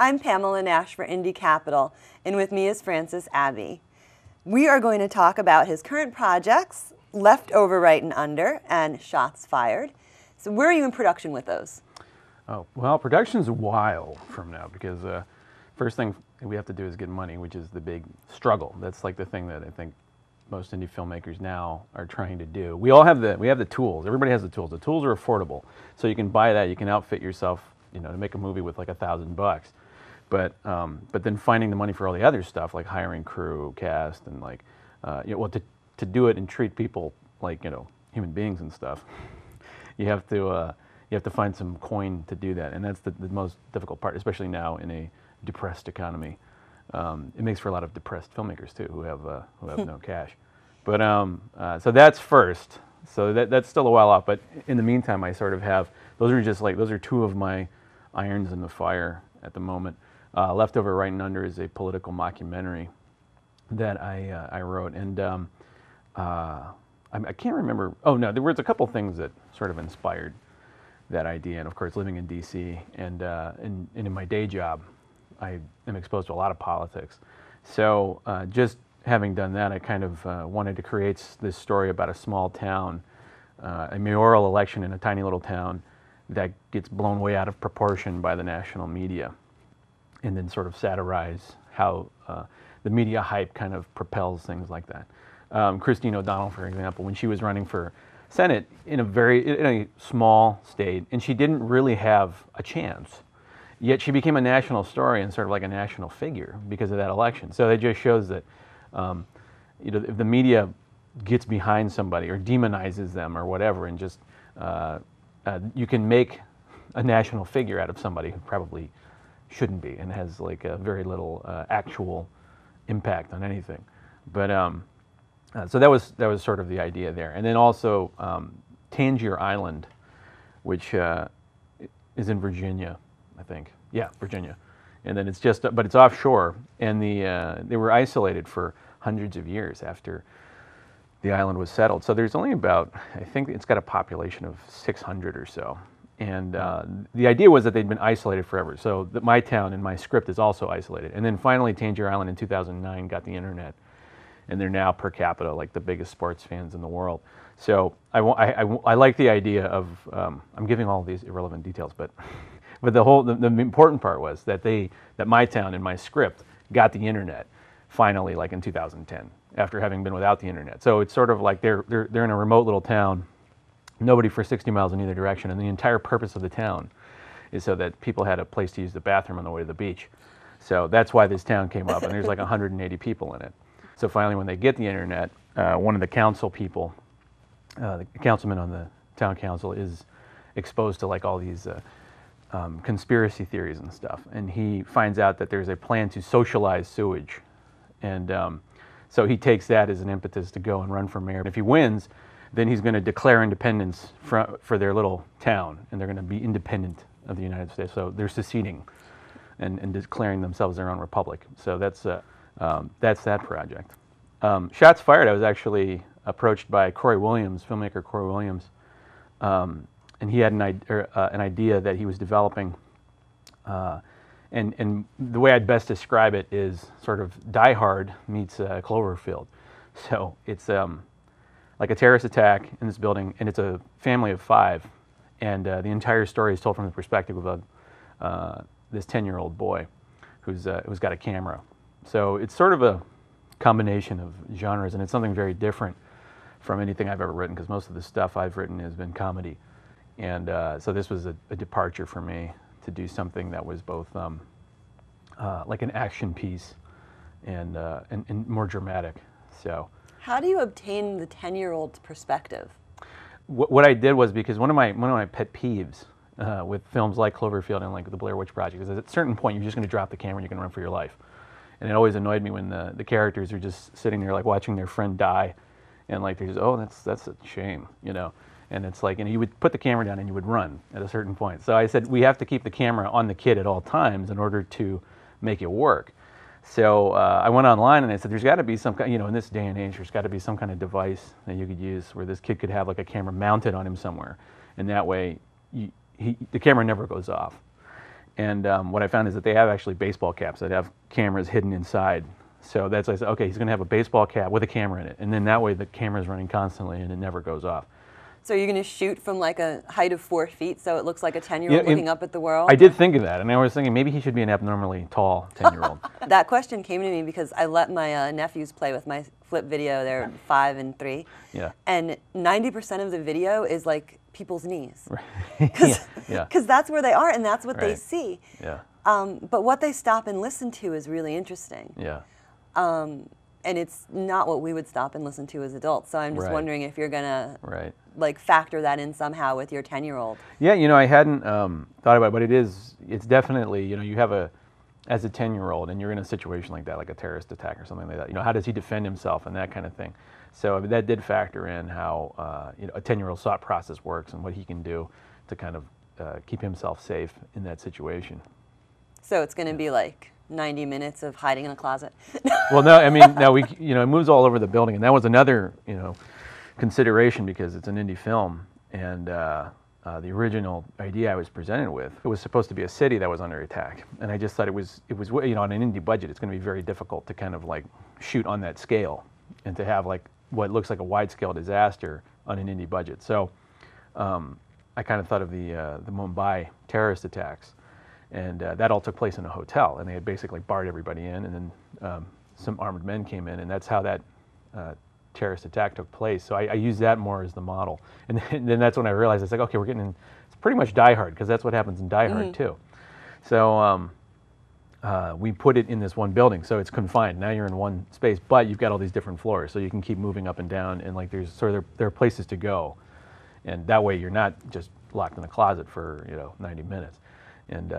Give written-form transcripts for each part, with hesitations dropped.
I'm Pamela Nash for IndieCapitol, and with me is Francis Abbey. We are going to talk about his current projects, Leftover Right and Under, and Shots Fired. So where are you in production with those? Oh, well, production's a while from now because first thing we have to do is get money, which is the big struggle. That's like the thing that I think most indie filmmakers now are trying to do. We have the tools. Everybody has the tools. The tools are affordable, so you can buy that. You can outfit yourself, to make a movie with like $1,000. But then finding the money for all the other stuff, like hiring crew, cast, and like to do it and treat people like human beings and stuff, you have to find some coin to do that, and that's the most difficult part, especially now in a depressed economy. It makes for a lot of depressed filmmakers too, who have no cash. But so that's first. So that's still a while off. But in the meantime, I sort of have those are two of my irons in the fire at the moment. Leftover Right and Under is a political mockumentary that I wrote, and I can't remember. Oh no, there was a couple things that sort of inspired that idea, and of course, living in D.C. and in my day job, I am exposed to a lot of politics. So just having done that, I kind of wanted to create this story about a small town, a mayoral election in a tiny little town that gets blown way out of proportion by the national media, and then sort of satirize how the media hype kind of propels things like that. Christine O'Donnell, for example, when she was running for Senate in a small state, and she didn't really have a chance, yet she became a national story and sort of like a national figure because of that election. So it just shows that if the media gets behind somebody or demonizes them or whatever, and just you can make a national figure out of somebody who probably shouldn't be and has like a very little actual impact on anything. But so that was sort of the idea there. And then also Tangier Island, which is in Virginia, I think. Yeah, Virginia. And then but it's offshore, and they were isolated for hundreds of years after the island was settled. So there's only about, I think it's got a population of 600 or so. And the idea was that they'd been isolated forever. So my town in my script is also isolated. And then finally Tangier Island in 2009 got the internet, and they're now per capita like the biggest sports fans in the world. So I like the idea of, I'm giving all these irrelevant details, but the important part was that my town in my script got the internet finally, like in 2010, after having been without the internet. So it's sort of like they're in a remote little town, nobody for 60 miles in either direction, and the entire purpose of the town is so that people had a place to use the bathroom on the way to the beach. So that's why this town came up, and there's like 180 people in it. So finally, when they get the internet, one of the council people, the councilman on the town council, is exposed to like all these conspiracy theories and stuff, and he finds out that there's a plan to socialize sewage, and so he takes that as an impetus to go and run for mayor. And if he wins, then he's going to declare independence for their little town, and they're going to be independent of the United States. So they're seceding and declaring themselves their own republic. So that's that project. Shots Fired, I was actually approached by filmmaker Corey Williams, and he had an idea that he was developing. And the way I'd best describe it is sort of Die Hard meets Cloverfield. So it's like a terrorist attack in this building, and it's a family of 5, and the entire story is told from the perspective of this 10-year-old boy who's got a camera. So it's sort of a combination of genres, and it's something very different from anything I've ever written, because most of the stuff I've written has been comedy. And so this was a departure for me to do something that was both like an action piece and more dramatic. So how do you obtain the 10-year-old's perspective? What I did was, because one of my pet peeves with films like Cloverfield and like the Blair Witch Project is that at a certain point you're just going to drop the camera and you're going to run for your life. And it always annoyed me when the characters are just sitting there like watching their friend die, and like they're just, oh, that's a shame, And it's like, you would put the camera down and you would run at a certain point. So I said, we have to keep the camera on the kid at all times in order to make it work. So I went online and I said, there's got to be some kind, in this day and age, there's got to be some kind of device that you could use where this kid could have like a camera mounted on him somewhere, and that way the camera never goes off. And what I found is that they have actually baseball caps that have cameras hidden inside. So that's, I said, okay, he's going to have a baseball cap with a camera in it. And then that way the camera's running constantly and it never goes off. So you're going to shoot from like a height of 4 feet so it looks like a 10-year-old looking up at the world? I did think of that, and I was thinking maybe he should be an abnormally tall 10-year-old. That question came to me because I let my nephews play with my flip video. They're 5 and 3. Yeah. And 90% of the video is like people's knees. Because that's where they are and that's what they see. Yeah. But what they stop and listen to is really interesting. Yeah. And it's not what we would stop and listen to as adults. So I'm just wondering if you're going to like factor that in somehow with your 10-year-old. Yeah, you know, I hadn't thought about it, but it's definitely, you know, you have as a 10-year-old and you're in a situation like that, like a terrorist attack or something like that, you know, how does he defend himself and that kind of thing. So I mean, that did factor in how, you know, a 10-year-old's thought process works and what he can do to kind of keep himself safe in that situation. So it's going to be like 90 minutes of hiding in a closet. Well, no, I mean, no, you know, it moves all over the building, and that was another, you know, consideration because it's an indie film, and the original idea I was presented with, it was supposed to be a city that was under attack, and I just thought it was, you know, on an indie budget, it's going to be very difficult to kind of like shoot on that scale, and to have like what looks like a wide-scale disaster on an indie budget. So I kind of thought of the Mumbai terrorist attacks. And that all took place in a hotel, and they had basically barred everybody in, and then some armored men came in, and that's how that terrorist attack took place. So I used that more as the model. And then that's when I realized, it's like, okay, we're getting in, it's pretty much Die Hard, because that's what happens in Die Hard too. So we put it in this one building, so it's confined. Now you're in one space, but you've got all these different floors, so you can keep moving up and down, and like there's sort of there are places to go, and that way you're not just locked in a closet for, you know, 90 minutes. And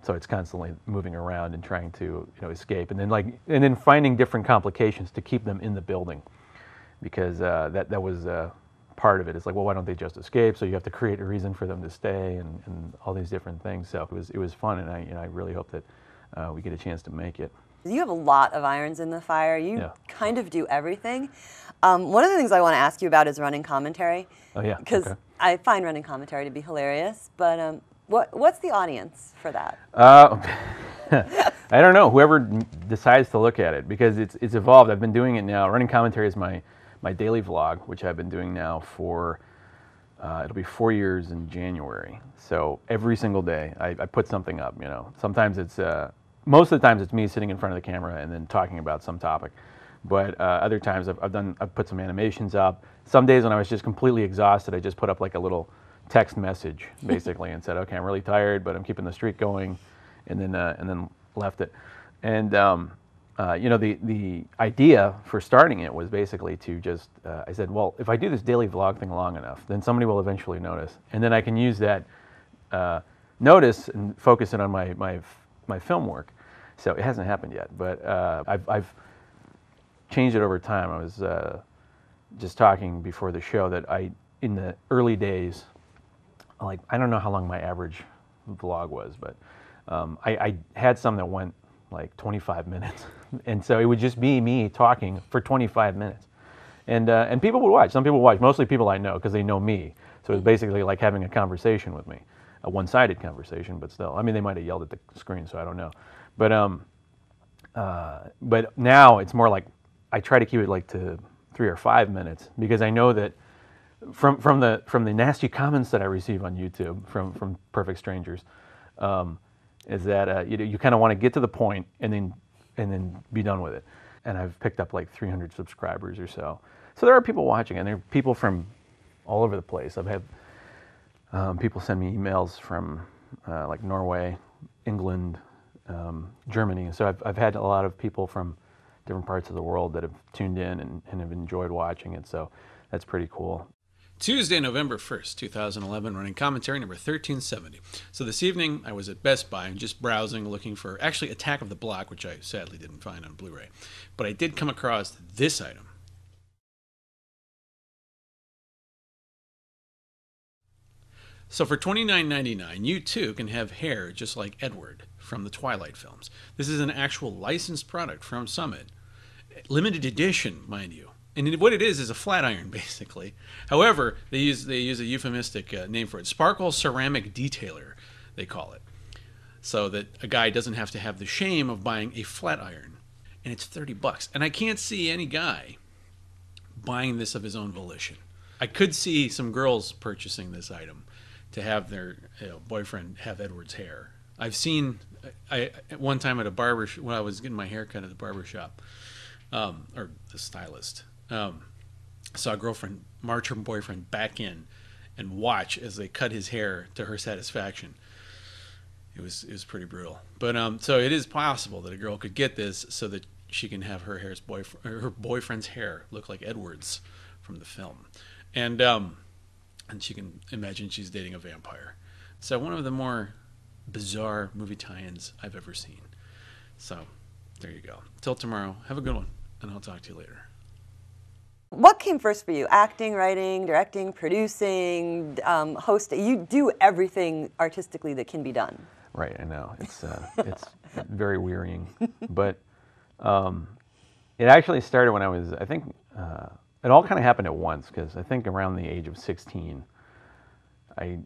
so it's constantly moving around and trying to, you know, escape, and then finding different complications to keep them in the building, because that was part of it. It's like, well, why don't they just escape? So you have to create a reason for them to stay, and all these different things. So it was fun, and I really hope that we get a chance to make it. You have a lot of irons in the fire. You kind of do everything. One of the things I want to ask you about is running commentary. Oh yeah. Because I find running commentary to be hilarious, but. What's the audience for that? I don't know. Whoever decides to look at it, because it's evolved. I've been doing it now. Running commentary is my daily vlog, which I've been doing now for it'll be 4 years in January. So every single day I put something up. You know, sometimes it's most of the times it's me sitting in front of the camera and then talking about some topic. But other times I've put some animations up. Some days when I was just completely exhausted, I just put up like a little text message basically and said, okay, I'm really tired, but I'm keeping the streak going, and then left it. And you know, the idea for starting it was basically to just I said, well, if I do this daily vlog thing long enough, then somebody will eventually notice, and then I can use that notice and focus it on my film work. So it hasn't happened yet, but I've changed it over time. I was just talking before the show that in the early days, like, I don't know how long my average vlog was, but I had some that went like 25 minutes, and so it would just be me talking for 25 minutes, and people would watch. Some people watch, mostly people I know, because they know me. So it was basically like having a conversation with me, a one-sided conversation, but still. I mean, they might have yelled at the screen, so I don't know. But now it's more like I try to keep it like to 3 or 5 minutes, because I know that from the nasty comments that I receive on YouTube from perfect strangers, is that you kind of want to get to the point and then be done with it. And I've picked up like 300 subscribers or so. So there are people watching, and there are people from all over the place. I've had people send me emails from like Norway, England, Germany. So I've had a lot of people from different parts of the world that have tuned in and have enjoyed watching it. So that's pretty cool. Tuesday, November 1st, 2011, running commentary number 1370. So this evening, I was at Best Buy and just browsing, looking for, actually, Attack of the Block, which I sadly didn't find on Blu-ray. But I did come across this item. So for $29.99, you too can have hair just like Edward from the Twilight films. This is an actual licensed product from Summit. Limited edition, mind you. And what it is a flat iron, basically. However, they use a euphemistic name for it. Sparkle Ceramic Detailer, they call it. so that a guy doesn't have to have the shame of buying a flat iron. And it's $30. And I can't see any guy buying this of his own volition. I could see some girls purchasing this item to have their boyfriend have Edward's hair. I've seen, at one time at a barber, when I was getting my hair cut at the barber shop, or the stylist, saw a girlfriend march her boyfriend back in and watch as they cut his hair to her satisfaction. It was pretty brutal. But so it is possible that a girl could get this so that she can have her boyfriend's hair look like Edward's from the film, and she can imagine she's dating a vampire. So one of the more bizarre movie tie-ins I've ever seen. So there you go. Till tomorrow. Have a good one, and I'll talk to you later. What came first for you? Acting, writing, directing, producing, hosting? You do everything artistically that can be done. Right, I know. It's very wearying. But it actually started when I was, I think, it all kind of happened at once, because I think around the age of 16, I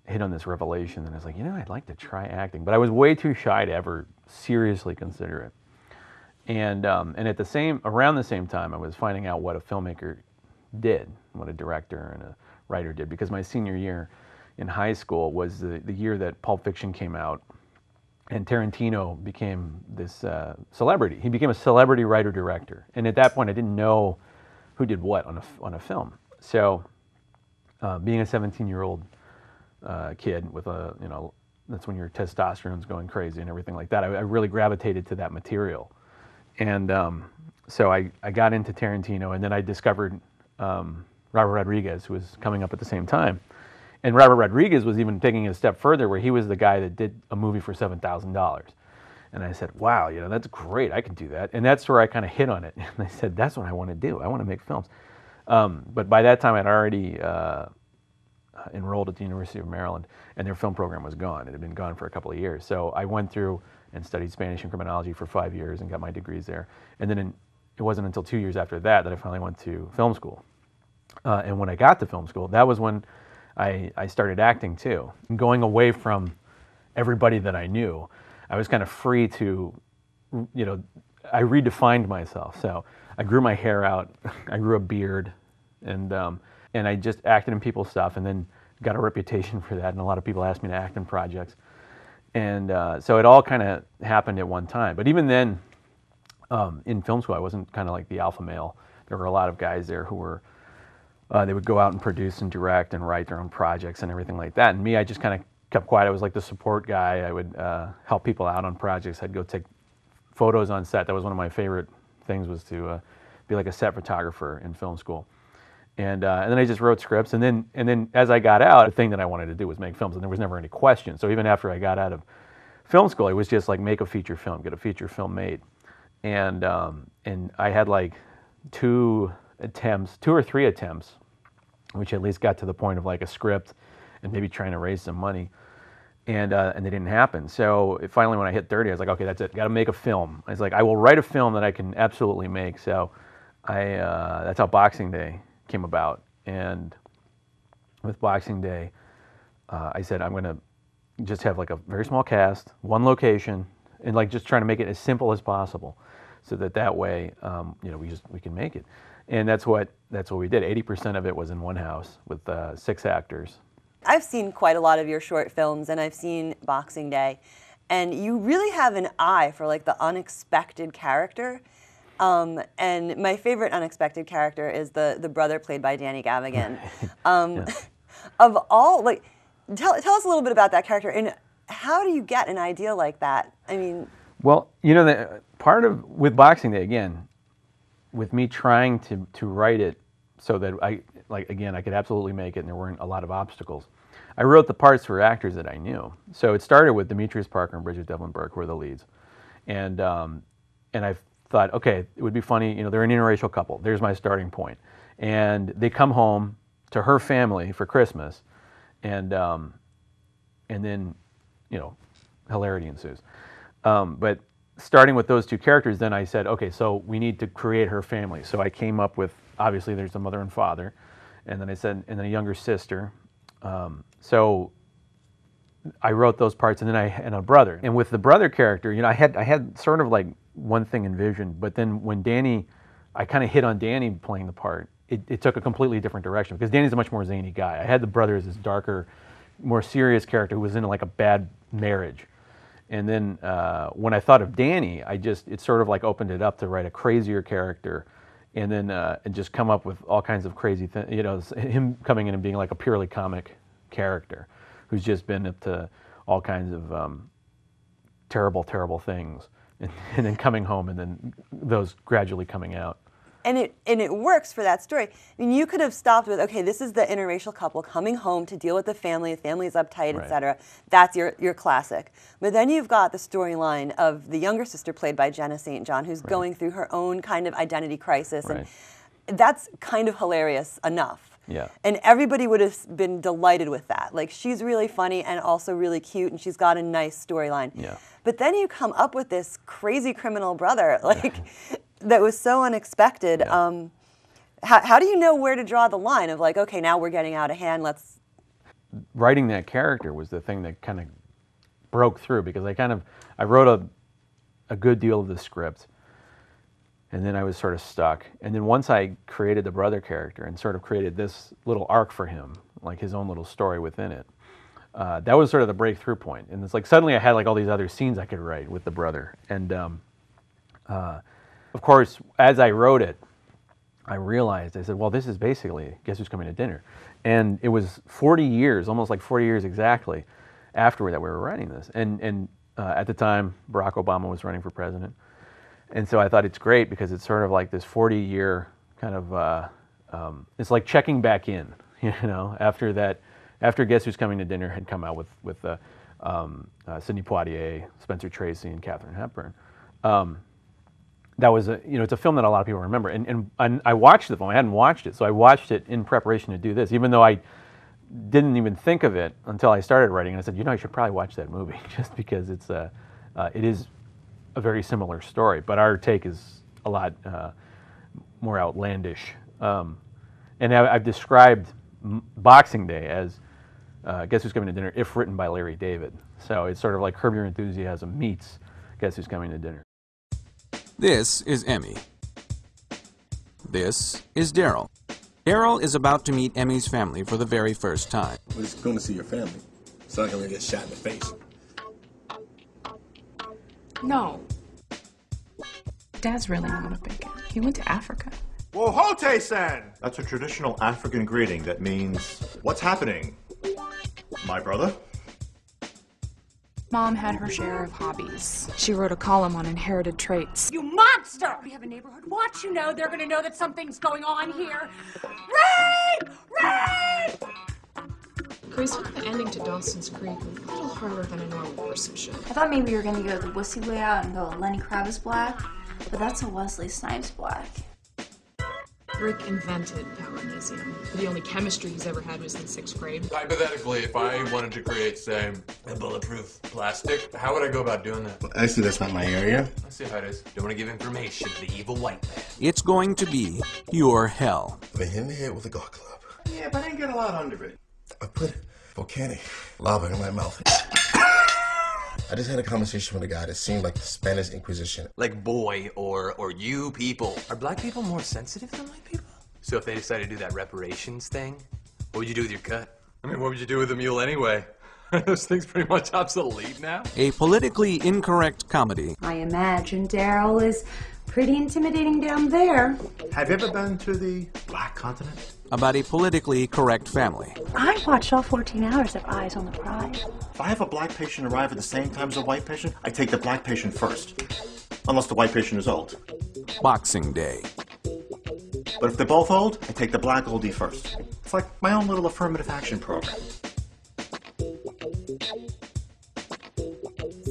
hit on this revelation, and I was like, I'd like to try acting. But I was way too shy to ever seriously consider it. And at around the same time, I was finding out what a filmmaker did, what a director and a writer did, because my senior year in high school was the year that Pulp Fiction came out, and Tarantino became this celebrity. He became a celebrity writer-director. And at that point, I didn't know who did what on a film. So being a 17-year-old kid with that's when your testosterone's going crazy and everything like that, I really gravitated to that material. And so I got into Tarantino, and then I discovered Robert Rodriguez, who was coming up at the same time. And Robert Rodriguez was even taking it a step further, where he was the guy that did a movie for $7,000. And I said, wow, that's great, I can do that. And that's where I kind of hit on it. And I said, that's what I want to do. I want to make films. But by that time, I'd already enrolled at the University of Maryland, and their film program was gone. It had been gone for a couple of years. So I went through and studied Spanish and criminology for 5 years and got my degrees there. And then it wasn't until 2 years after that I finally went to film school. And when I got to film school, that was when I started acting too. Going away from everybody that I knew, I was kind of free to, I redefined myself. So I grew my hair out, I grew a beard, and I just acted in people's stuff, and then got a reputation for that, and a lot of people asked me to act in projects. And so it all kind of happened at one time. But even then, in film school, I wasn't kind of like the alpha male. There were a lot of guys there who were, they would go out and produce and direct and write their own projects and everything like that. And me, I just kind of kept quiet. I was like the support guy. I would help people out on projects. I'd go take photos on set. That was one of my favorite things, was to be like a set photographer in film school. And then I just wrote scripts. And then as I got out, the thing that I wanted to do was make films, and there was never any question. So even after I got out of film school, it was just like, make a feature film, get a feature film made. And I had like 2 or 3 attempts, which at least got to the point of like a script and maybe trying to raise some money, and they didn't happen. So finally, when I hit 30, I was like, okay, that's it. Got to make a film. I was like, I will write a film that I can absolutely make. So that's how Boxing Day came about. And with Boxing Day, I said, I'm going to just have like a very small cast, one location, and like just trying to make it as simple as possible, so that way, we can make it. And that's what we did. 80% of it was in one house with 6 actors. I've seen quite a lot of your short films, and I've seen Boxing Day, and you really have an eye for like the unexpected character. And my favorite unexpected character is the brother played by Danny Gavigan. Yes. Of all, like, tell us a little bit about that character, and how do you get an idea like that? I mean, well, the part of with Boxing Day, again, with me trying to write it so that I could absolutely make it, and there weren't a lot of obstacles. I wrote the parts for actors that I knew. So it started with Demetrius Parker and Bridget Devlin Burke, who were the leads, and I thought, okay, it would be funny. They're an interracial couple. There's my starting point, and they come home to her family for Christmas, and then hilarity ensues. But starting with those 2 characters, then I said, okay, so we need to create her family. So I came up with, obviously there's a mother and father, and then I said, and then a younger sister. So I wrote those parts, and then and a brother. And with the brother character, I had sort of like one thing envisioned, but then when I kind of hit on Danny playing the part, it took a completely different direction, because Danny's a much more zany guy. I had the brother as this darker, more serious character who was in like a bad marriage. And then when I thought of Danny, it sort of like opened it up to write a crazier character, and then and just come up with all kinds of crazy things. Him coming in and being like a purely comic character who's just been up to all kinds of terrible, terrible things, and then coming home, and then those gradually coming out. And it works for that story. I mean, you could have stopped with, okay, this is the interracial couple coming home to deal with the family's uptight, Right. etc. That's your classic. But then you've got the storyline of the younger sister played by Jenna St. John, who's Right. going through her own kind of identity crisis, Right. and that's kind of hilarious enough. Yeah. And everybody would have been delighted with that. Like, she's really funny and also really cute, and she's got a nice storyline. Yeah. But then you come up with this crazy criminal brother, like, that was so unexpected. Yeah. How do you know where to draw the line of like, okay, now we're getting out of hand, let's... Writing that character was the thing that kind of broke through, because I wrote a good deal of the script, and then I was sort of stuck. And then once I created the brother character and sort of created this little arc for him, like his own little story within it, that was sort of the breakthrough point. And it's like suddenly I had like all these other scenes I could write with the brother. And of course, as I wrote it, I realized, I said, well, this is basically Guess Who's Coming to Dinner. And it was 40 years, almost like 40 years exactly, after that we were writing this. And at the time, Barack Obama was running for president. And so I thought it's great, because it's sort of like this 40-year kind of, it's like checking back in, after Guess Who's Coming to Dinner had come out with Sidney Poitier, Spencer Tracy, and Katharine Hepburn. That was it's a film that a lot of people remember. And I watched the film. I hadn't watched it, so I watched it in preparation to do this, even though I didn't even think of it until I started writing. And I said, I should probably watch that movie, just because it is a very similar story, but our take is a lot more outlandish. And I've described Boxing Day as Guess Who's Coming to Dinner if written by Larry David. So it's sort of like Curb Your Enthusiasm meets Guess Who's Coming to Dinner. This is Emmy. This is Daryl. Daryl is about to meet Emmy's family for the very first time. We're just going to see your family. It's not going to get shot in the face. No. Dad's really not a bigot. He went to Africa. Wohote-san! That's a traditional African greeting that means, what's happening, my brother? Mom had her share of hobbies. She wrote a column on inherited traits. You monster! We have a neighborhood watch, They're gonna know that something's going on here. Rape! Rape! Grace, the ending to Dawson's Creek was a little harder than a normal person should. I thought maybe you were going to go the wussy way out and go Lenny Kravitz black, but that's a Wesley Snipes black. Rick invented that magnesium. The only chemistry he's ever had was in 6th grade. Hypothetically, if I wanted to create, say, a bulletproof plastic, how would I go about doing that? Well, actually, that's not my area. I see how it is. Don't want to give information to the evil white man. It's going to be pure hell. I've been hit in the head with a golf club. Yeah, but I didn't get a lot under it. I put volcanic lava in my mouth. I just had a conversation with a guy that seemed like the Spanish Inquisition. Like boy or you people. Are black people more sensitive than white people? So if they decide to do that reparations thing, what would you do with your cut? I mean, what would you do with a mule anyway? Are those things pretty much obsolete now? A politically incorrect comedy. I imagine Daryl is pretty intimidating down there. Have you ever been to the Black Continent? About a politically correct family. I watched all 14 hours of Eyes on the Prize. If I have a black patient arrive at the same time as a white patient, I take the black patient first. Unless the white patient is old. Boxing Day. But if they're both old, I take the black oldie first. It's like my own little affirmative action program.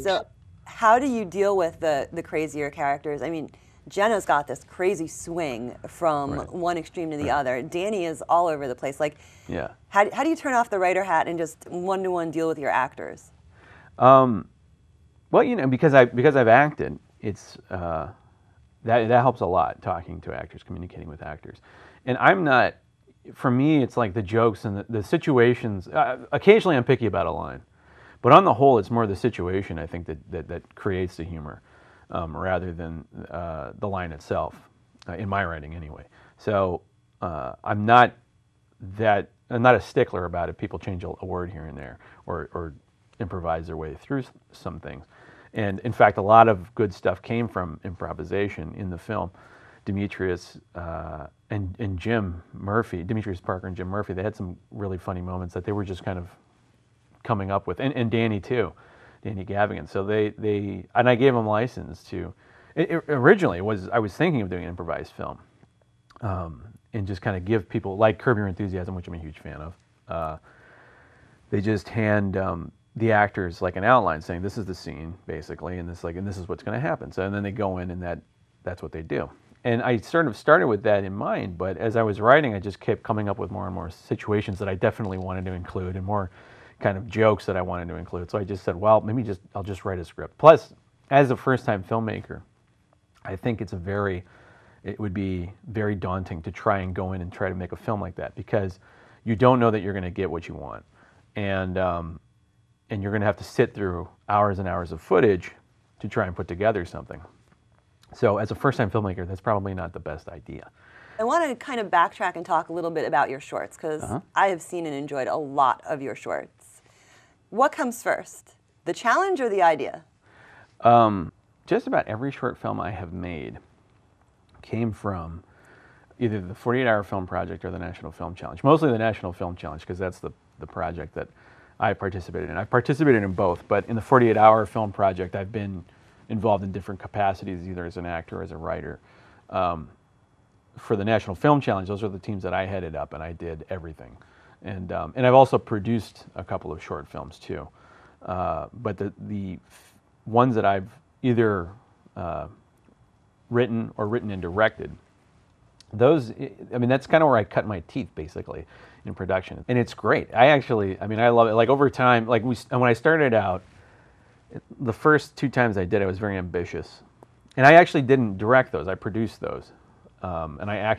So how do you deal with the crazier characters? I mean, Jenna's got this crazy swing from one extreme to the other. Danny is all over the place. Like, Yeah. how do you turn off the writer hat and just one-to-one deal with your actors? Well, because I've acted, it's that helps a lot, talking to actors, communicating with actors. And I'm not, for me, it's like the jokes and the situations. Occasionally I'm picky about a line, But on the whole, it's more the situation, I think, that creates the humor rather than the line itself, in my writing anyway. So I'm not a stickler about it. People change a word here and there or improvise their way through some things. And in fact, a lot of good stuff came from improvisation in the film. Demetrius and Jim Murphy, Demetrius Parker and Jim Murphy, they had some really funny moments that they were just kind of coming up with, and Danny too, Danny Gavigan. So they and I gave them license to. Originally, I was thinking of doing an improvised film, and just kind of give people, like Curb Your Enthusiasm, which I'm a huge fan of. They just hand the actors like an outline saying this is the scene basically, and this is what's going to happen. So and then they go in, and that's what they do. And I sort of started with that in mind, but as I was writing, I just kept coming up with more and more situations that I definitely wanted to include, and more kind of jokes that I wanted to include. So I just said, well, maybe I'll just write a script. Plus, as a first-time filmmaker, I think it would be very daunting to try and go in and try to make a film like that, because you don't know that you're going to get what you want, and you're going to have to sit through hours and hours of footage to try and put together something. So as a first-time filmmaker, that's probably not the best idea. I want to kind of backtrack and talk a little bit about your shorts, because I have seen and enjoyed a lot of your shorts. What comes first, the challenge or the idea? Just about every short film I have made came from either the 48-Hour Film Project or the National Film Challenge. Mostly the National Film Challenge, because that's the project that I participated in. I've participated in both, but in the 48-Hour Film Project, I've been involved in different capacities, either as an actor or as a writer. For the National Film Challenge, those are the teams that I headed up, and I did everything. And I've also produced a couple of short films too. But the ones that I've either written and directed, those, I mean, that's kind of where I cut my teeth basically in production. And it's great. I love it. Like over time, like when I started out, the first 2 times I did, I was very ambitious. And I actually didn't direct those, I produced those. And I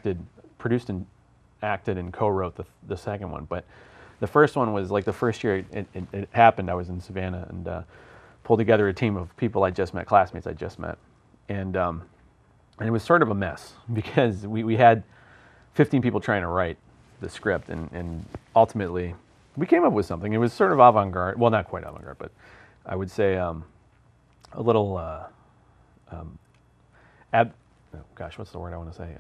produced and acted and co-wrote the second one. But the first one was like the first year it happened, I was in Savannah and pulled together a team of people I just met, classmates I just met. And it was sort of a mess because we had 15 people trying to write the script, and ultimately we came up with something. It was sort of avant-garde, well, not quite avant-garde, but I would say a little, gosh, what's the word I want to say?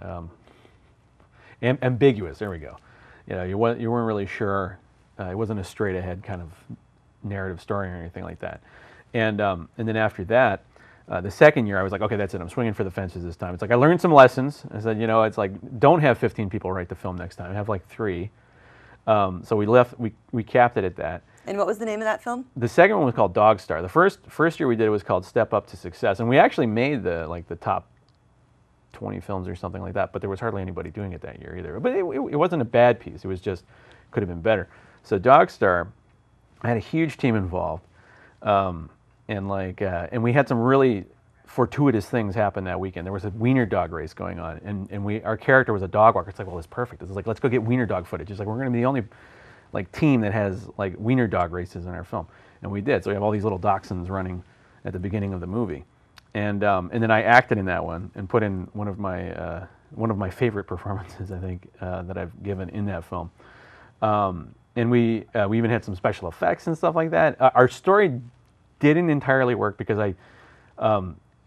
Ambiguous, there we go. You know, you weren't really sure. It wasn't a straight ahead kind of narrative story or anything like that. And then after that, the second year I was like, okay, that's it. I'm swinging for the fences this time. It's like I learned some lessons. I said, you know, it's like don't have 15 people write the film next time. Have like 3. So we capped it at that. And what was the name of that film? The second one was called Dog Star. The first year we did it was called Step Up to Success, and we actually made the top 20 films or something like that. But there was hardly anybody doing it that year either. But it wasn't a bad piece. It was just could have been better. So Dog Star, I had a huge team involved, and we had some really fortuitous things happen that weekend. There was a wiener dog race going on, and our character was a dog walker. It's like, well, it's perfect. It's like, let's go get wiener dog footage. It's like, we're going to be the only team that has like wiener dog races in our film, and we did. So we have all these little dachshunds running at the beginning of the movie, and then I acted in that one and put in one of my favorite performances, I think, that I've given in that film. And we even had some special effects and stuff like that. Our story didn't entirely work because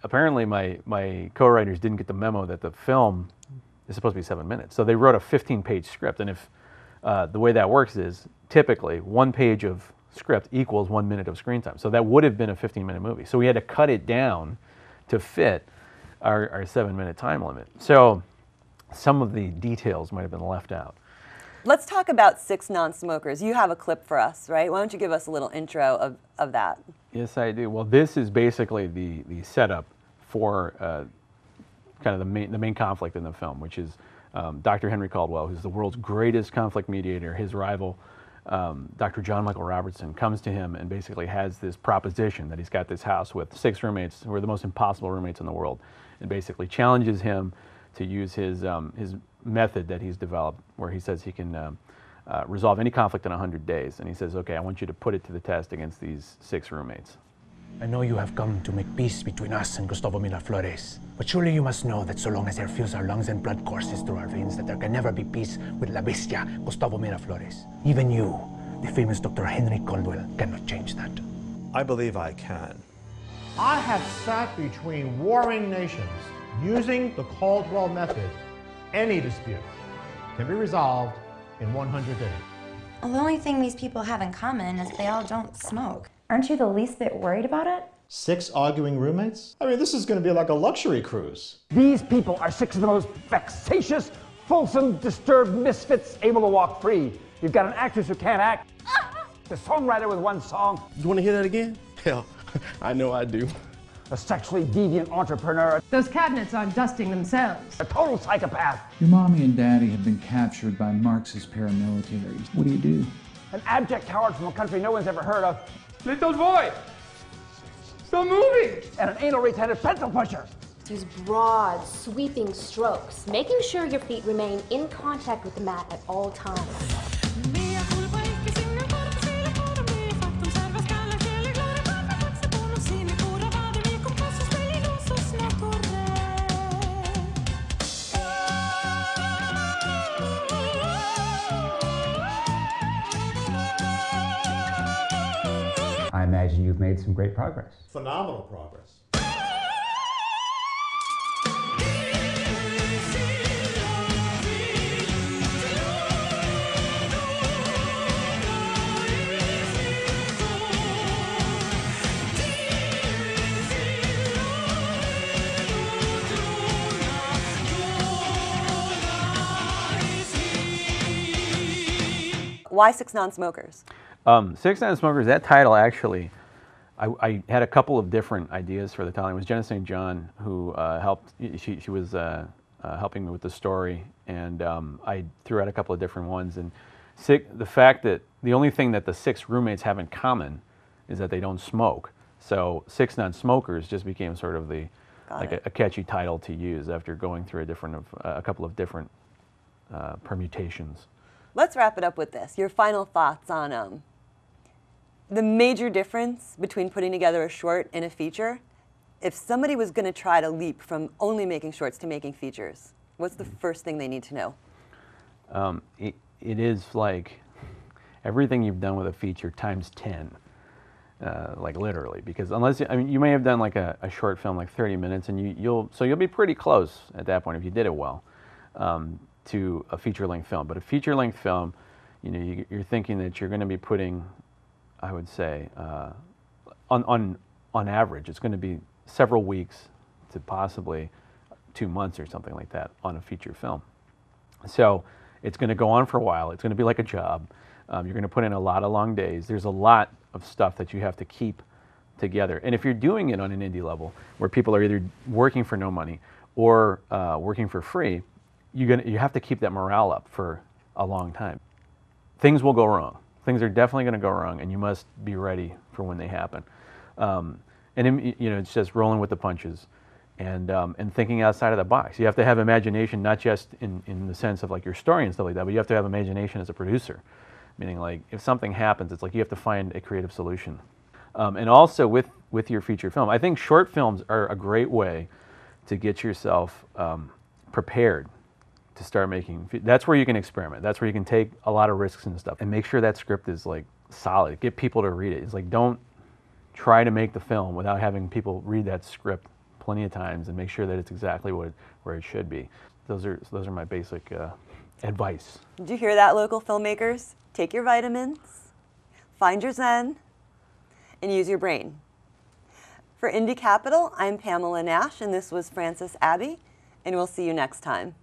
apparently my co-writers didn't get the memo that the film is supposed to be 7 minutes. So they wrote a 15-page script, and if the way that works is typically 1 page of script equals 1 minute of screen time. So that would have been a 15-minute movie. So we had to cut it down to fit our 7-minute time limit. So some of the details might have been left out. Let's talk about 6 Non-Smokers. You have a clip for us, right? Why don't you give us a little intro of that? Yes, I do. Well, this is basically the setup for kind of the main conflict in the film, which is Dr. Henry Caldwell, who's the world's greatest conflict mediator. His rival, Dr. John Michael Robertson, comes to him and basically has this proposition that he's got this house with 6 roommates who are the most impossible roommates in the world, and basically challenges him to use his method that he's developed, where he says he can resolve any conflict in 100 days. And he says, okay, I want you to put it to the test against these 6 roommates. I know you have come to make peace between us and Gustavo Miraflores, but surely you must know that so long as air fills our lungs and blood courses through our veins, that there can never be peace with La Bestia, Gustavo Miraflores. Even you, the famous Dr. Henry Caldwell, cannot change that. I believe I can. I have sat between warring nations using the Caldwell method. Any dispute can be resolved in 100 days. Well, the only thing these people have in common is they all don't smoke. Aren't you the least bit worried about it? 6 arguing roommates? I mean, this is going to be like a luxury cruise. These people are 6 of the most vexatious, fulsome, disturbed misfits able to walk free. You've got an actress who can't act, the songwriter with one song. You want to hear that again? Hell, I know I do. A sexually deviant entrepreneur. Those cabinets aren't dusting themselves. A total psychopath. Your mommy and daddy have been captured by Marxist paramilitaries. What do? An abject coward from a country no one's ever heard of. Little boy! Still moving! And an anal retentive pencil pusher. Use broad, sweeping strokes, making sure your feet remain in contact with the mat at all times. I imagine you've made some great progress. Phenomenal progress. Why 6 non-smokers? 6 Non-Smokers, that title actually, I had a couple of different ideas for the title. It was Jenna St. John who helped, she was helping me with the story, and I threw out a couple of different ones. And the fact that the only thing that the 6 roommates have in common is that they don't smoke. So 6 Non-Smokers just became sort of the, a catchy title to use after going through a couple of different permutations. Let's wrap it up with this. Your final thoughts on the major difference between putting together a short and a feature. If somebody was going to try to leap from only making shorts to making features, what's the first thing they need to know? It is like everything you've done with a feature times 10, like literally. Because unless you may have done like a short film, like 30 minutes, and you'll be pretty close at that point if you did it well. To a feature-length film. But a feature-length film, you're thinking that you're going to be putting, I would say, on average, it's going to be several weeks to possibly 2 months or something like that on a feature film. So it's going to go on for a while. It's going to be like a job. You're going to put in a lot of long days. There's a lot of stuff that you have to keep together. And if you're doing it on an indie level, where people are either working for no money or working for free, you have to keep that morale up for a long time. Things will go wrong. Things are definitely going to go wrong, and you must be ready for when they happen. It's just rolling with the punches and thinking outside of the box. You have to have imagination, not just in the sense of like your story and stuff like that, but you have to have imagination as a producer. Meaning, like, if something happens, it's like you have to find a creative solution. And also with your feature film, I think short films are a great way to get yourself prepared to start making. That's where you can experiment. That's where you can take a lot of risks and stuff and make sure that script is like solid. Get people to read it. It's like, don't try to make the film without having people read that script plenty of times and make sure that it's exactly where it should be. Those are my basic advice. Did you hear that, local filmmakers? Take your vitamins, find your zen, and use your brain. For IndieCapitol, I'm Pamela Nash, and this was Francis Abbey, and we'll see you next time.